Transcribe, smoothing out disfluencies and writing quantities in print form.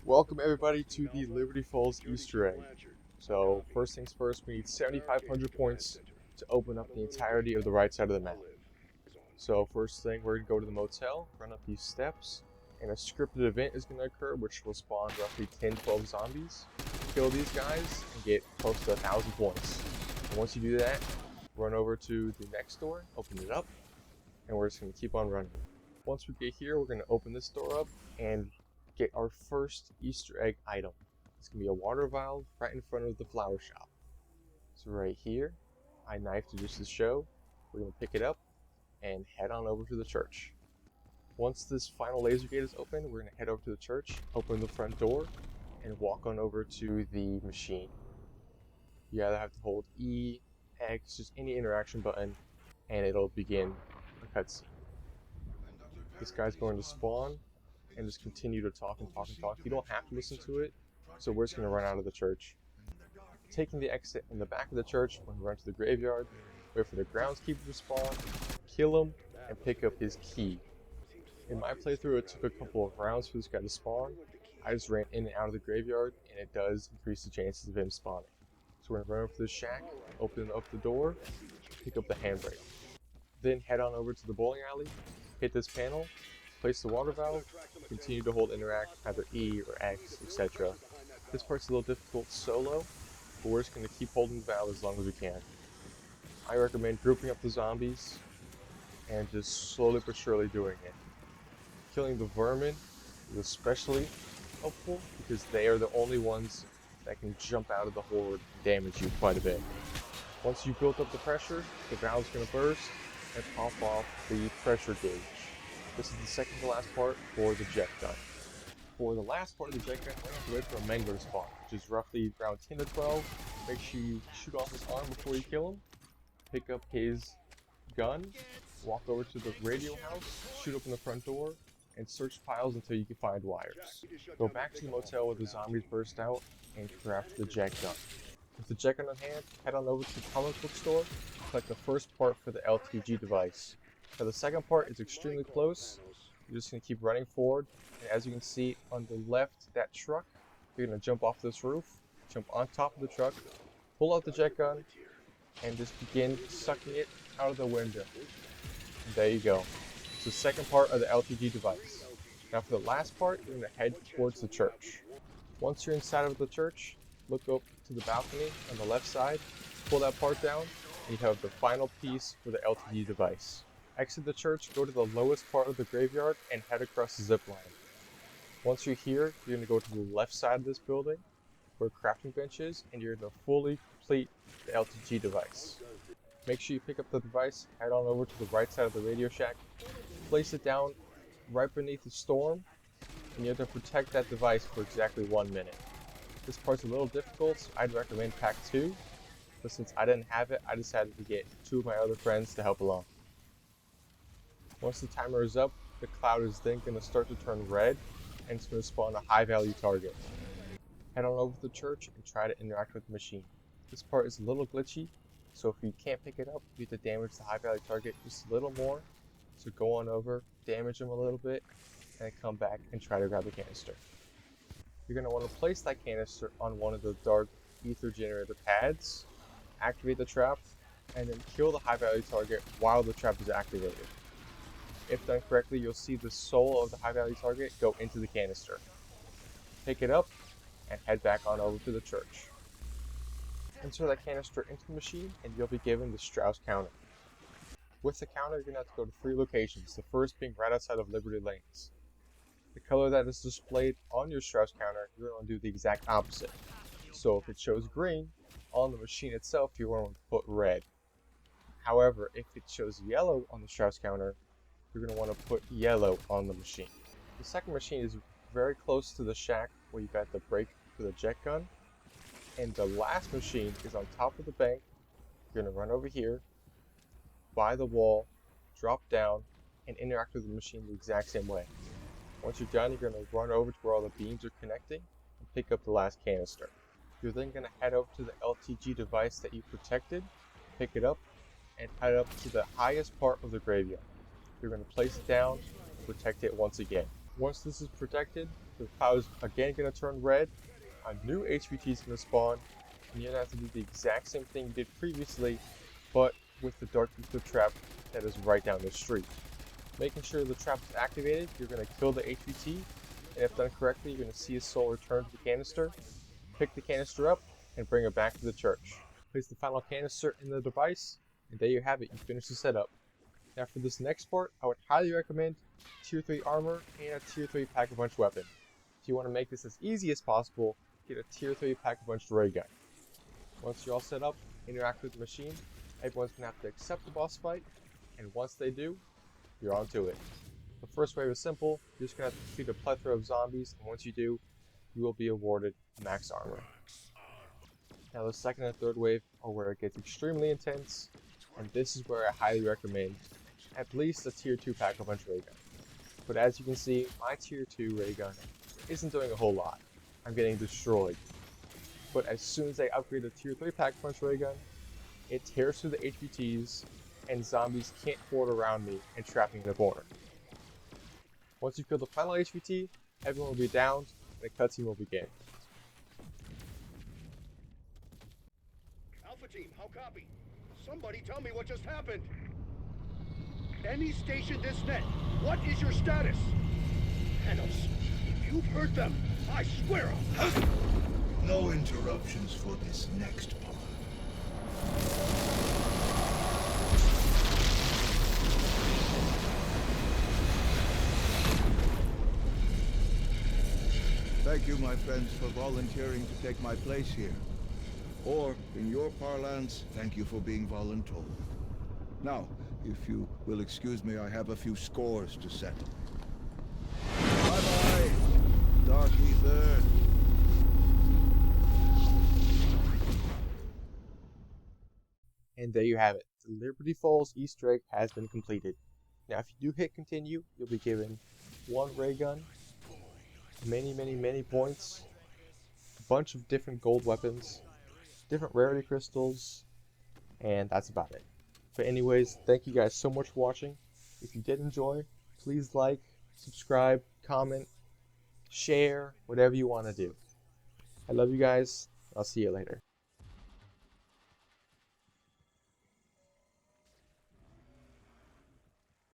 Welcome everybody to the Liberty Falls Easter egg. So first things first, we need 7,500 points to open up the entirety of the right side of the map. So first thing, we're going to go to the motel, run up these steps, and a scripted event is going to occur which will spawn roughly 10-12 zombies. Kill these guys and get close to 1,000 points. And once you do that, run over to the next door, open it up, and we're just going to keep on running. Once we get here, we're going to open this door up and get our first Easter egg item. It's going to be a water valve right in front of the flower shop. So right here, I knifed it just to show. We're going to pick it up and head on over to the church. Once this final laser gate is open, we're going to head over to the church, open the front door, and walk on over to the machine. You either have to hold E, X, just any interaction button, and it'll begin a cutscene. This guy's going to spawn and just continue to talk and talk and talk. You don't have to listen to it, so we're just going to run out of the church. Taking the exit in the back of the church, we're going to run to the graveyard, wait for the groundskeeper to spawn, kill him, and pick up his key. In my playthrough, it took a couple of rounds for this guy to spawn. I just ran in and out of the graveyard, and it does increase the chances of him spawning. So we're going to run over to the shack, open up the door, pick up the handbrake. Then head on over to the bowling alley, hit this panel, place the water valve, continue to hold interact, either E or X, etc. This part's a little difficult solo, but we're just going to keep holding the valve as long as we can. I recommend grouping up the zombies and just slowly but surely doing it. Killing the vermin is especially helpful because they are the only ones that can jump out of the horde and damage you quite a bit. Once you've built up the pressure, the valve's going to burst and pop off the pressure gauge. This is the second to last part for the jet gun. For the last part of the jet gun, we're going to wait for a Mangler to spawn, which is roughly around 10 to 12. Make sure you shoot off his arm before you kill him. Pick up his gun, walk over to the radio house, shoot open the front door, and search piles until you can find wires. Go back to the motel where the zombies burst out and craft the jet gun. With the jet gun on hand, head on over to the comic book store, collect the first part for the LTG device. Now the second part is extremely close. You're just going to keep running forward, and as you can see on the left, that truck, you're going to jump off this roof, jump on top of the truck, pull out the jet gun, and just begin sucking it out of the window. And there you go. It's the second part of the LTG device. Now for the last part, you're going to head towards the church. Once you're inside of the church, look up to the balcony on the left side, pull that part down, and you have the final piece for the LTG device. Exit the church, go to the lowest part of the graveyard, and head across the zip line. Once you're here, you're going to go to the left side of this building, where crafting bench is, and you're going to fully complete the LTG device. Make sure you pick up the device, head on over to the right side of the radio shack, place it down right beneath the storm, and you have to protect that device for exactly 1 minute. This part's a little difficult, so I'd recommend pack 2, but since I didn't have it, I decided to get 2 of my other friends to help along. Once the timer is up, the cloud is then going to start to turn red, and it's going to spawn a high value target. Head on over to the church and try to interact with the machine. This part is a little glitchy, so if you can't pick it up, you have to damage the high value target just a little more. So go on over, damage him a little bit, and come back and try to grab the canister. You're going to want to place that canister on one of the dark ether generator pads, activate the trap, and then kill the high value target while the trap is activated. If done correctly, you'll see the soul of the high value target go into the canister. Pick it up and head back on over to the church. Insert that canister into the machine and you'll be given the Strauss counter. With the counter, you're going to have to go to 3 locations, the first being right outside of Liberty Lanes. The color that is displayed on your Strauss counter, you're going to do the exact opposite. So if it shows green, on the machine itself, you're going to put red. However, if it shows yellow on the Strauss counter, you're going to want to put yellow on the machine. The second machine is very close to the shack where you got the brake for the jet gun. And the last machine is on top of the bank. You're going to run over here, by the wall, drop down, and interact with the machine the exact same way. Once you're done, you're going to run over to where all the beams are connecting and pick up the last canister. You're then going to head over to the LTG device that you protected, pick it up, and head up to the highest part of the graveyard. You're going to place it down and protect it once again. Once this is protected, The cloud is again going to turn red, a new HVT is going to spawn, and you're going to have to do the exact same thing you did previously, but with the Dark Ether trap that is right down the street. Making sure the trap is activated, you're going to kill the HVT, and if done correctly, you're going to see a soul return to the canister, pick the canister up, and bring it back to the church. Place the final canister in the device, and there you have it, you finish the setup. Now for this next part, I would highly recommend Tier 3 armor and a Tier 3 Pack-a-Punch weapon. If you want to make this as easy as possible, get a Tier 3 Pack-a-Punch ray gun. Once you're all set up, interact with the machine, everyone's going to have to accept the boss fight, and once they do, you're on to it. The first wave is simple, you're just going to have to defeat a plethora of zombies, and once you do, you will be awarded max armor. Now the second and third wave are where it gets extremely intense, and this is where I highly recommend at least a Tier 2 Pack-a-Punch ray gun. But as you can see, my Tier 2 ray gun isn't doing a whole lot. I'm getting destroyed. But as soon as I upgrade a Tier 3 Pack-a-Punch ray gun, it tears through the HVTs, and zombies can't hold around me and trap me in the corner. Once you kill the final HVT, everyone will be downed, and a cutscene will begin. Alpha team, how copy? Somebody tell me what just happened. Any station this net, what is your status? Thanos, if you've heard them, I swear I'll... No interruptions for this next part. Thank you, my friends, for volunteering to take my place here. Or, in your parlance, thank you for being voluntold. Now, if you will excuse me, I have a few scores to settle. Bye-bye, Dark Ether. And there you have it. The Liberty Falls Easter egg has been completed. Now if you do hit continue, you'll be given one ray gun, many points, a bunch of different gold weapons, different rarity crystals, and that's about it. But anyways, thank you guys so much for watching. If you did enjoy, please like, subscribe, comment, share, whatever you want to do. I love you guys. I'll see you later.